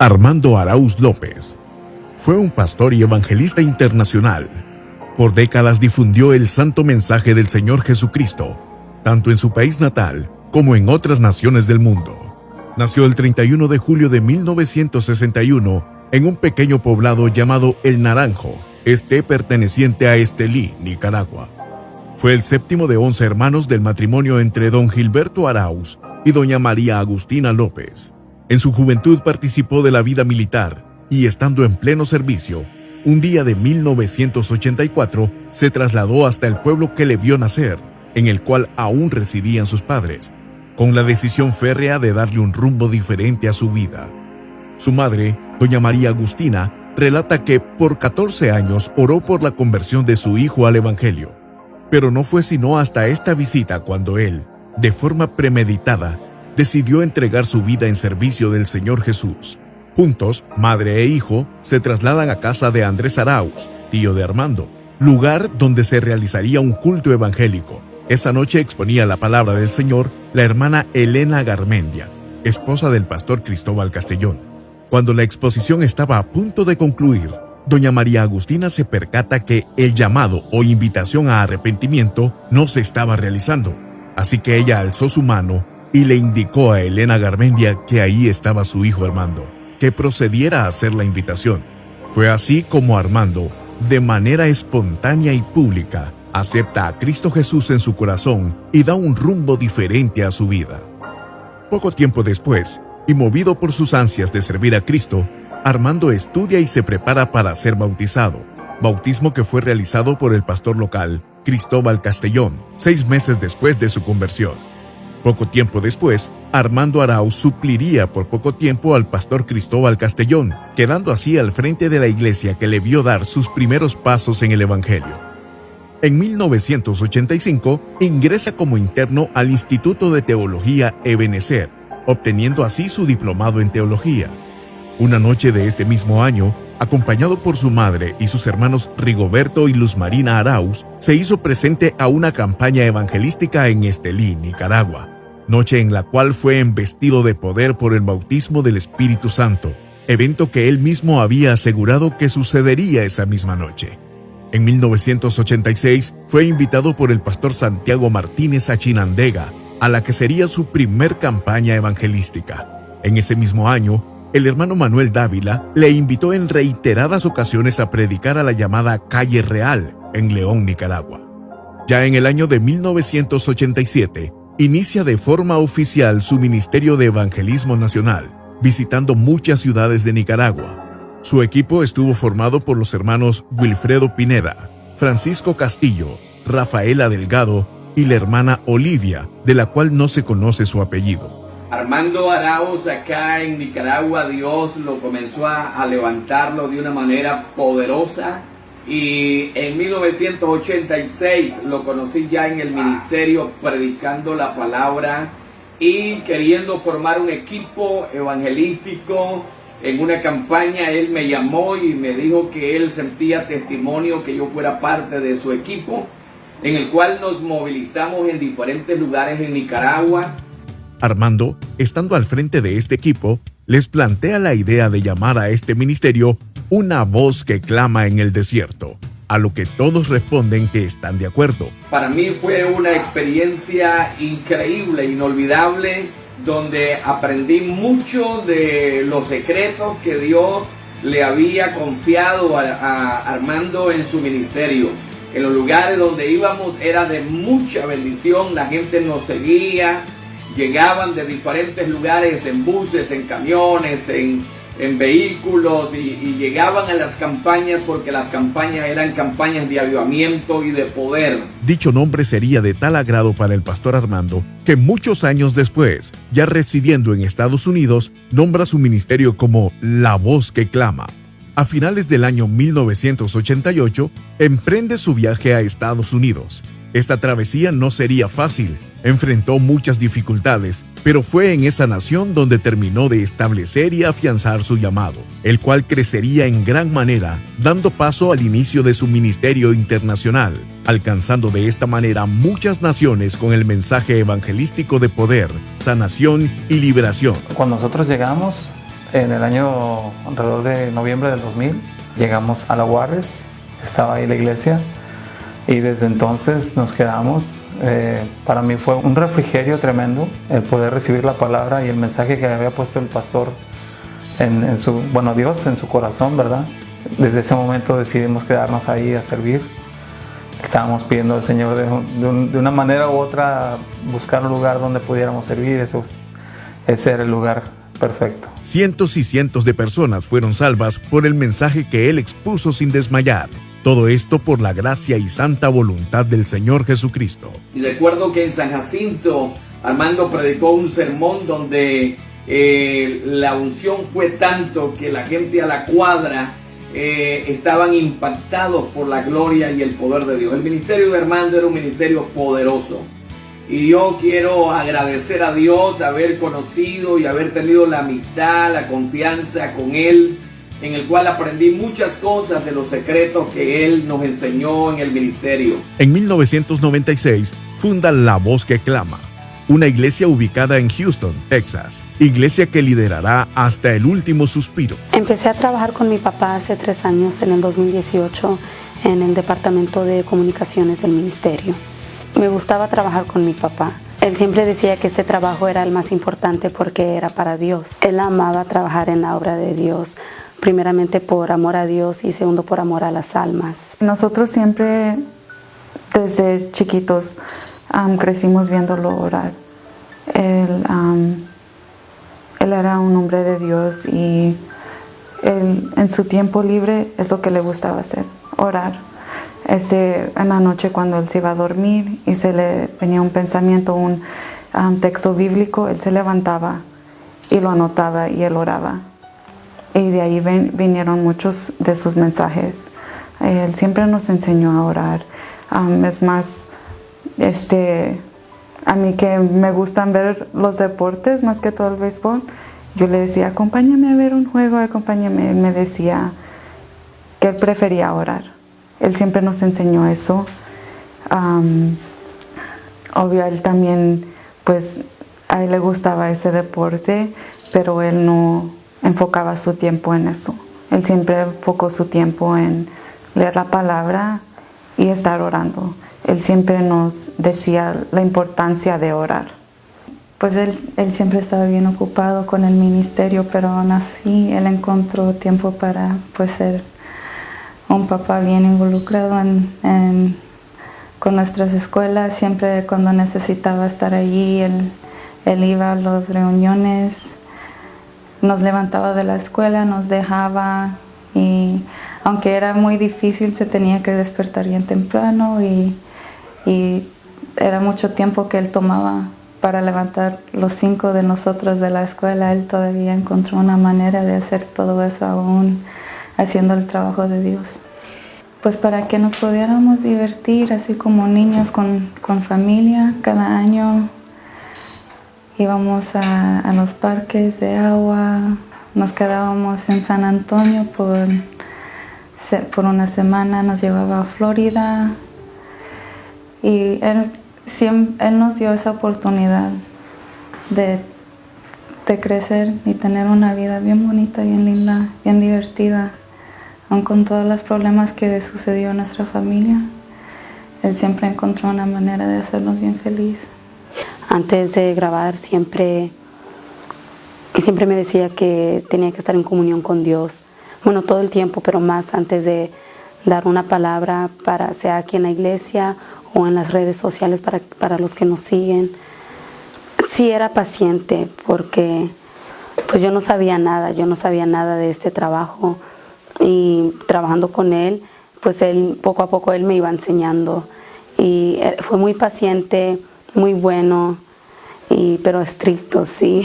Armando Arauz López fue un pastor y evangelista internacional. Por décadas difundió el santo mensaje del Señor Jesucristo, tanto en su país natal como en otras naciones del mundo. Nació el 31 de julio de 1961 en un pequeño poblado llamado El Naranjo, perteneciente a Estelí, Nicaragua. Fue el séptimo de 11 hermanos del matrimonio entre don Gilberto Arauz y doña María Agustina López. En su juventud participó de la vida militar y, estando en pleno servicio, un día de 1984 se trasladó hasta el pueblo que le vio nacer, en el cual aún residían sus padres, con la decisión férrea de darle un rumbo diferente a su vida. Su madre, doña María Agustina, relata que por 14 años oró por la conversión de su hijo al Evangelio, pero no fue sino hasta esta visita cuando él, de forma premeditada, decidió entregar su vida en servicio del Señor Jesús. Juntos, madre e hijo se trasladan a casa de Andrés Arauz, tío de Armando, lugar donde se realizaría un culto evangélico. Esa noche exponía la palabra del Señor la hermana Elena Garmendia, esposa del pastor Cristóbal Castellón. Cuando la exposición estaba a punto de concluir, doña María Agustina se percata que el llamado o invitación a arrepentimiento no se estaba realizando, así que ella alzó su mano y le indicó a Elena Garmendia que ahí estaba su hijo Armando, que procediera a hacer la invitación. Fue así como Armando, de manera espontánea y pública, acepta a Cristo Jesús en su corazón y da un rumbo diferente a su vida. Poco tiempo después, y movido por sus ansias de servir a Cristo, Armando estudia y se prepara para ser bautizado, bautismo que fue realizado por el pastor local, Cristóbal Castellón, 6 meses después de su conversión. Poco tiempo después, Armando Arauz supliría por poco tiempo al pastor Cristóbal Castellón, quedando así al frente de la iglesia que le vio dar sus primeros pasos en el Evangelio. En 1985, ingresa como interno al Instituto de Teología Ebenezer, obteniendo así su diplomado en teología. Una noche de este mismo año, acompañado por su madre y sus hermanos Rigoberto y Luz Marina Arauz, se hizo presente a una campaña evangelística en Estelí, Nicaragua, noche en la cual fue embestido de poder por el bautismo del Espíritu Santo, evento que él mismo había asegurado que sucedería esa misma noche. En 1986 fue invitado por el pastor Santiago Martínez a Chinandega, a la que sería su primer campaña evangelística. En ese mismo año, el hermano Manuel Dávila le invitó en reiteradas ocasiones a predicar a la llamada Calle Real, en León, Nicaragua. Ya en el año de 1987, inicia de forma oficial su ministerio de evangelismo nacional, visitando muchas ciudades de Nicaragua. Su equipo estuvo formado por los hermanos Wilfredo Pineda, Francisco Castillo, Rafaela Delgado y la hermana Olivia, de la cual no se conoce su apellido. Armando Arauz acá en Nicaragua, Dios lo comenzó a levantarlo de una manera poderosa, y en 1986 lo conocí ya en el ministerio predicando la palabra y queriendo formar un equipo evangelístico. En una campaña él me llamó y me dijo que él sentía testimonio que yo fuera parte de su equipo, en el cual nos movilizamos en diferentes lugares en Nicaragua. Armando, estando al frente de este equipo, les plantea la idea de llamar a este ministerio una voz que clama en el desierto, a lo que todos responden que están de acuerdo. Para mí fue una experiencia increíble, inolvidable, donde aprendí mucho de los secretos que Dios le había confiado a Armando en su ministerio. En los lugares donde íbamos era de mucha bendición, la gente nos seguía, llegaban de diferentes lugares en buses, en camiones, en vehículos y llegaban a las campañas porque las campañas eran campañas de avivamiento y de poder. Dicho nombre sería de tal agrado para el pastor Armando que muchos años después, ya residiendo en Estados Unidos, nombra su ministerio como La Voz que Clama. A finales del año 1988, emprende su viaje a Estados Unidos. Esta travesía no sería fácil, enfrentó muchas dificultades, pero fue en esa nación donde terminó de establecer y afianzar su llamado, el cual crecería en gran manera, dando paso al inicio de su ministerio internacional, alcanzando de esta manera muchas naciones con el mensaje evangelístico de poder, sanación y liberación. Cuando nosotros llegamos, En el año alrededor de noviembre del 2000 llegamos a la Juárez, estaba ahí la iglesia y desde entonces nos quedamos. Para mí fue un refrigerio tremendo el poder recibir la palabra y el mensaje que había puesto el pastor Dios en su corazón, ¿verdad? Desde ese momento decidimos quedarnos ahí a servir. Estábamos pidiendo al Señor de una manera u otra buscar un lugar donde pudiéramos servir. Ese era el lugar perfecto. Cientos y cientos de personas fueron salvas por el mensaje que él expuso sin desmayar. Todo esto por la gracia y santa voluntad del Señor Jesucristo. Y recuerdo que en San Jacinto Armando predicó un sermón donde la unción fue tanto que la gente a la cuadra estaban impactados por la gloria y el poder de Dios. El ministerio de Armando era un ministerio poderoso. Y yo quiero agradecer a Dios haber conocido y haber tenido la amistad, la confianza con él, en el cual aprendí muchas cosas de los secretos que él nos enseñó en el ministerio. En 1996 funda La Voz que Clama, una iglesia ubicada en Houston, Texas, iglesia que liderará hasta el último suspiro. Empecé a trabajar con mi papá hace 3 años, en el 2018, en el departamento de comunicaciones del ministerio. Me gustaba trabajar con mi papá. Él siempre decía que este trabajo era el más importante porque era para Dios. Él amaba trabajar en la obra de Dios, primeramente por amor a Dios y segundo por amor a las almas. Nosotros siempre, desde chiquitos, crecimos viéndolo orar. Él era un hombre de Dios y él, en su tiempo libre es lo que le gustaba hacer, orar. En la noche cuando él se iba a dormir y se le venía un pensamiento, un texto bíblico, él se levantaba y lo anotaba y él oraba. Y de ahí vinieron muchos de sus mensajes. Él siempre nos enseñó a orar. Es más, a mí que me gustan ver los deportes, más que todo el béisbol, yo le decía, acompáñame a ver un juego, acompáñame. Él me decía que él prefería orar. Él siempre nos enseñó eso. Obvio, él también, pues, a él le gustaba ese deporte, pero él no enfocaba su tiempo en eso. Él siempre enfocó su tiempo en leer la palabra y estar orando. Él siempre nos decía la importancia de orar. Pues él siempre estaba bien ocupado con el ministerio, pero aún así él encontró tiempo para ser un papá bien involucrado con nuestras escuelas. Siempre cuando necesitaba estar allí, él iba a las reuniones, nos levantaba de la escuela, nos dejaba, y aunque era muy difícil se tenía que despertar bien temprano y era mucho tiempo que él tomaba para levantar los 5 de nosotros de la escuela. Él todavía encontró una manera de hacer todo eso aún haciendo el trabajo de Dios. Pues para que nos pudiéramos divertir así como niños con familia. Cada año íbamos a los parques de agua, nos quedábamos en San Antonio por una semana, nos llevaba a Florida y él nos dio esa oportunidad de crecer y tener una vida bien bonita, bien linda, bien divertida. Aun con todos los problemas que sucedió en nuestra familia, él siempre encontró una manera de hacernos bien felices. Antes de grabar siempre me decía que tenía que estar en comunión con Dios. Bueno, todo el tiempo, pero más antes de dar una palabra, sea aquí en la iglesia o en las redes sociales para los que nos siguen. Sí era paciente porque pues yo no sabía nada de este trabajo. Y trabajando con él, pues él poco a poco él me iba enseñando y fue muy paciente, muy bueno, pero estricto, sí.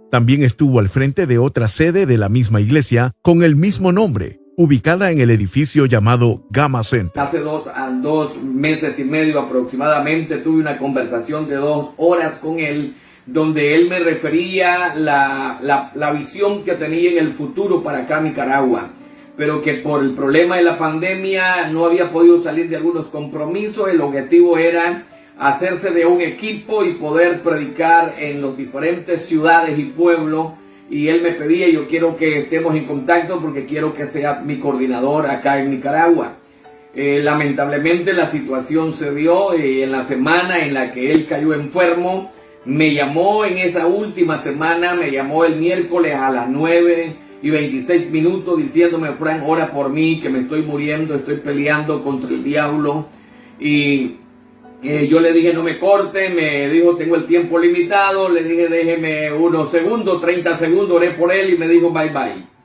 También estuvo al frente de otra sede de la misma iglesia con el mismo nombre, ubicada en el edificio llamado Gamma Center. Hace 2 meses y medio aproximadamente tuve una conversación de 2 horas con él, donde él me refería la visión que tenía en el futuro para acá Nicaragua, pero que por el problema de la pandemia no había podido salir de algunos compromisos. El objetivo era hacerse de un equipo y poder predicar en las diferentes ciudades y pueblos y él me pedía, yo quiero que estemos en contacto porque quiero que sea mi coordinador acá en Nicaragua. Lamentablemente la situación se dio en la semana en la que él cayó enfermo. Me llamó en esa última semana, me llamó el miércoles a las 9:26 diciéndome: Frank, ora por mí, que me estoy muriendo, estoy peleando contra el diablo. Y yo le dije: no me corte. Me dijo: tengo el tiempo limitado. Le dije: déjeme unos segundos, 30 segundos. Oré por él y me dijo: bye bye.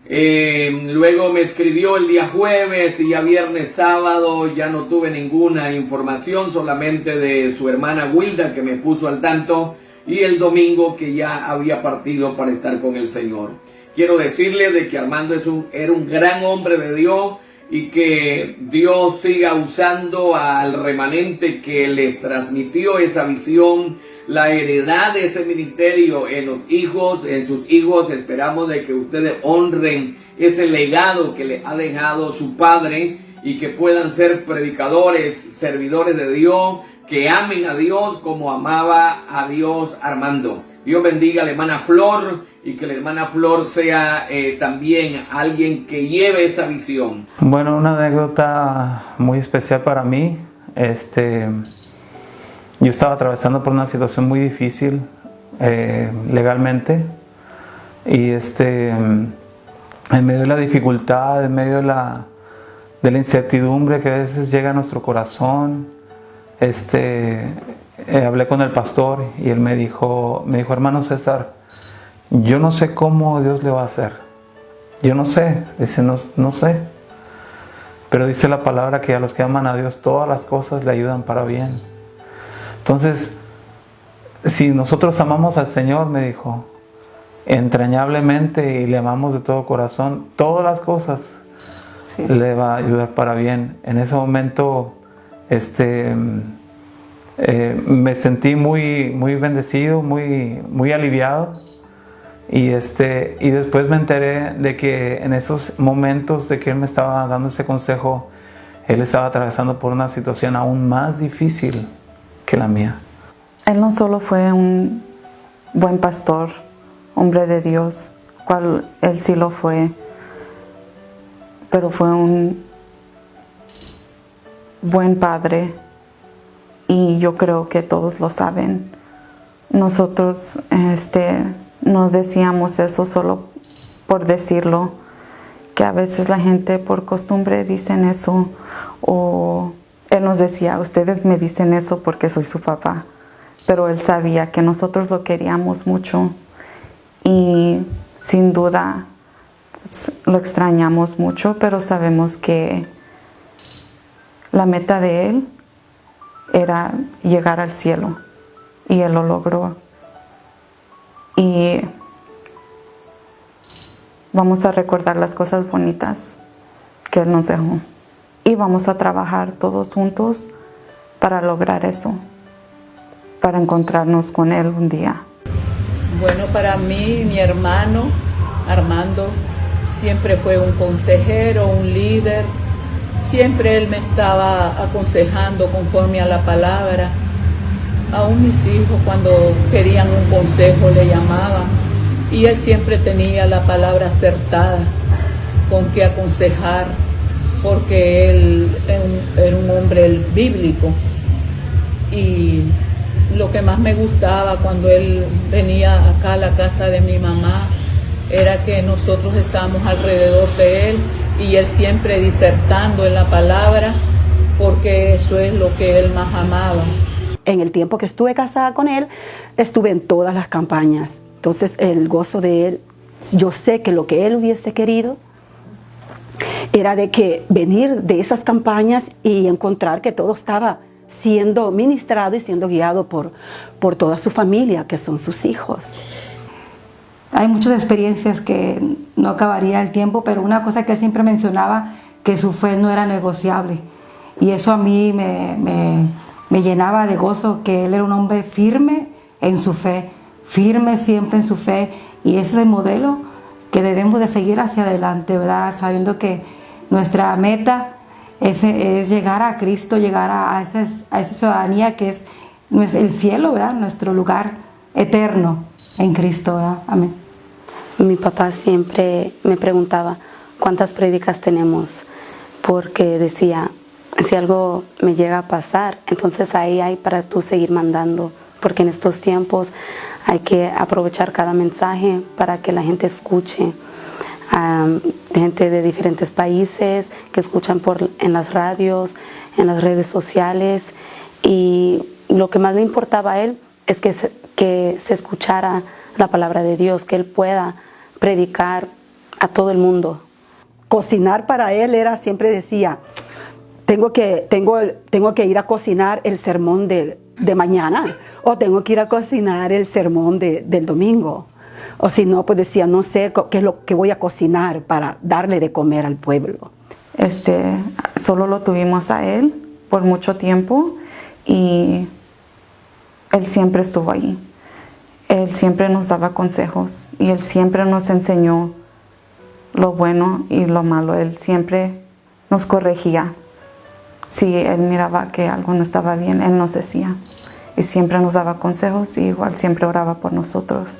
Luego me escribió el día jueves, y ya viernes, sábado ya no tuve ninguna información, solamente de su hermana Wilda, que me puso al tanto, y el domingo que ya había partido para estar con el Señor. Quiero decirle de que Armando era un gran hombre de Dios, y que Dios siga usando al remanente que les transmitió esa visión, la heredad de ese ministerio en los hijos, en sus hijos. Esperamos de que ustedes honren ese legado que les ha dejado su padre, y que puedan ser predicadores, servidores de Dios, que amen a Dios como amaba a Dios Armando. Dios bendiga a la hermana Flor, y que la hermana Flor sea también alguien que lleve esa visión. Bueno, una anécdota muy especial para mí. Yo estaba atravesando por una situación muy difícil legalmente, y en medio de la dificultad, en medio de la incertidumbre que a veces llega a nuestro corazón, hablé con el pastor, y él me dijo: hermano César, yo no sé cómo Dios le va a hacer. Yo no sé, dice, no sé. Pero dice la palabra que a los que aman a Dios todas las cosas le ayudan para bien. Entonces, si nosotros amamos al Señor, me dijo, entrañablemente, y le amamos de todo corazón, todas las cosas le va a ayudar para bien. En ese momento, me sentí muy, muy bendecido, muy aliviado. Y después me enteré de que en esos momentos de que él me estaba dando ese consejo, él estaba atravesando por una situación aún más difícil que la mía. Él no solo fue un buen pastor, hombre de Dios, cual él sí lo fue, pero fue un buen padre, y yo creo que todos lo saben. Nosotros no decíamos eso solo por decirlo, que a veces la gente por costumbre dicen eso, o él nos decía: ustedes me dicen eso porque soy su papá. Pero él sabía que nosotros lo queríamos mucho, y sin duda pues, lo extrañamos mucho, pero sabemos que la meta de él era llegar al cielo, y él lo logró. Y vamos a recordar las cosas bonitas que él nos dejó, y vamos a trabajar todos juntos para lograr eso, para encontrarnos con él un día. Bueno, para mí, mi hermano Armando siempre fue un consejero, un líder. Siempre él me estaba aconsejando conforme a la palabra. Aún mis hijos, cuando querían un consejo, le llamaban, y él siempre tenía la palabra acertada con que aconsejar, porque él era un hombre bíblico. Y lo que más me gustaba cuando él venía acá a la casa de mi mamá era que nosotros estábamos alrededor de él, y él siempre disertando en la palabra, porque eso es lo que él más amaba. En el tiempo que estuve casada con él, estuve en todas las campañas. Entonces el gozo de él, yo sé que lo que él hubiese querido era de que venir de esas campañas y encontrar que todo estaba siendo ministrado y siendo guiado por toda su familia, que son sus hijos. Hay muchas experiencias que no acabaría el tiempo, pero una cosa que él siempre mencionaba, que su fe no era negociable. Y eso a mí me llenaba de gozo, que él era un hombre firme en su fe, firme siempre en su fe, y ese es el modelo que debemos de seguir hacia adelante, ¿verdad? Sabiendo que nuestra meta es llegar a Cristo, llegar a esa ciudadanía que es el cielo, ¿verdad? Nuestro lugar eterno en Cristo, ¿verdad? Amén. Mi papá siempre me preguntaba cuántas prédicas tenemos, porque decía, si algo me llega a pasar, entonces ahí hay para tú seguir mandando, porque en estos tiempos hay que aprovechar cada mensaje para que la gente escuche. Gente de diferentes países que escuchan en las radios, en las redes sociales, y lo que más le importaba a él es que se escuchara la palabra de Dios, que él pueda predicar a todo el mundo. Cocinar para él era, siempre decía, tengo que ir a cocinar el sermón de mañana, o tengo que ir a cocinar el sermón del domingo. O si no, pues decía, no sé qué es lo que voy a cocinar para darle de comer al pueblo. Solo lo tuvimos a él por mucho tiempo y él siempre estuvo ahí. Él siempre nos daba consejos y él siempre nos enseñó lo bueno y lo malo. Él siempre nos corregía. Si él miraba que algo no estaba bien, él nos decía. Y siempre nos daba consejos y igual siempre oraba por nosotros.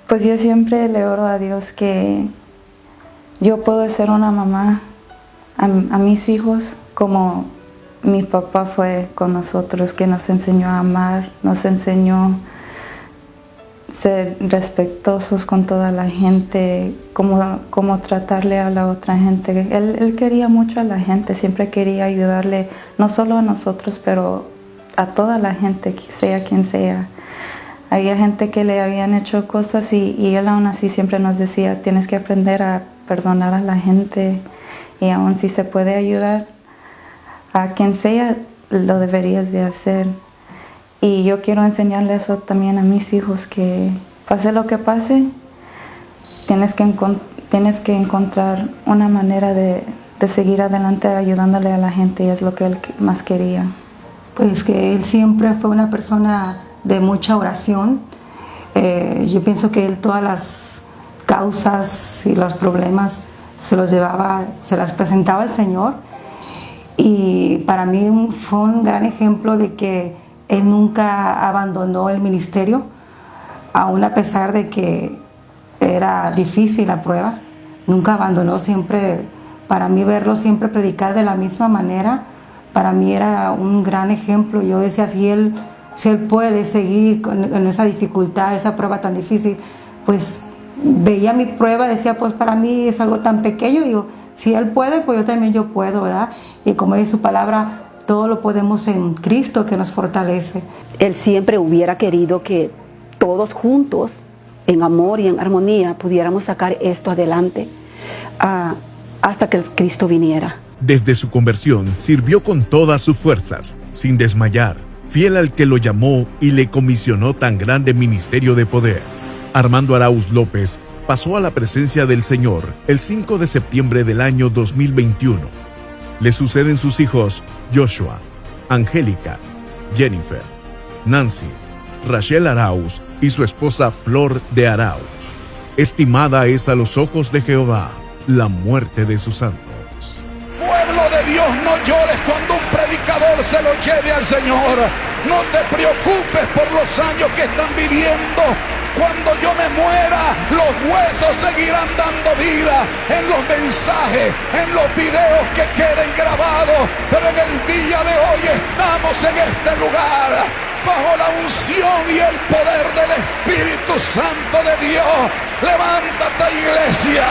Pues yo siempre le oro a Dios que yo puedo ser una mamá a mis hijos como mi papá fue con nosotros, que nos enseñó a amar, nos enseñó ser respetuosos con toda la gente, cómo tratarle a la otra gente. Él quería mucho a la gente, siempre quería ayudarle, no solo a nosotros, pero a toda la gente, sea quien sea. Había gente que le habían hecho cosas y él aún así siempre nos decía, tienes que aprender a perdonar a la gente, y aún si se puede ayudar a quien sea, lo deberías de hacer. Y yo quiero enseñarle eso también a mis hijos, que pase lo que pase, tienes que encontrar una manera de seguir adelante ayudándole a la gente, y es lo que él más quería. Pues que él siempre fue una persona de mucha oración. Yo pienso que él todas las causas y los problemas se las presentaba al Señor, y para mí fue un gran ejemplo de que él nunca abandonó el ministerio, aún a pesar de que era difícil la prueba. Nunca abandonó, siempre, para mí verlo siempre predicar de la misma manera, para mí era un gran ejemplo. Yo decía, si él puede seguir con esa dificultad, esa prueba tan difícil, pues veía mi prueba, decía, pues para mí es algo tan pequeño, digo, si él puede, pues yo puedo, ¿verdad? Y como dice su palabra, todo lo podemos en Cristo que nos fortalece. Él siempre hubiera querido que todos juntos, en amor y en armonía, pudiéramos sacar esto adelante hasta que Cristo viniera. Desde su conversión, sirvió con todas sus fuerzas, sin desmayar, fiel al que lo llamó y le comisionó tan grande ministerio de poder. Armando Arauz López pasó a la presencia del Señor el 5 de septiembre del año 2021. Le suceden sus hijos Joshua, Angélica, Jennifer, Nancy, Rachel Arauz y su esposa Flor de Arauz. Estimada es a los ojos de Jehová la muerte de sus santos. Pueblo de Dios, no llores cuando un predicador se lo lleve al Señor. No te preocupes por los años que están viviendo. Cuando yo me muera, los huesos seguirán dando vida en los mensajes, en los videos que queden grabados. Pero en el día de hoy estamos en este lugar bajo la unción y el poder del Espíritu Santo de Dios. Levántate, iglesia.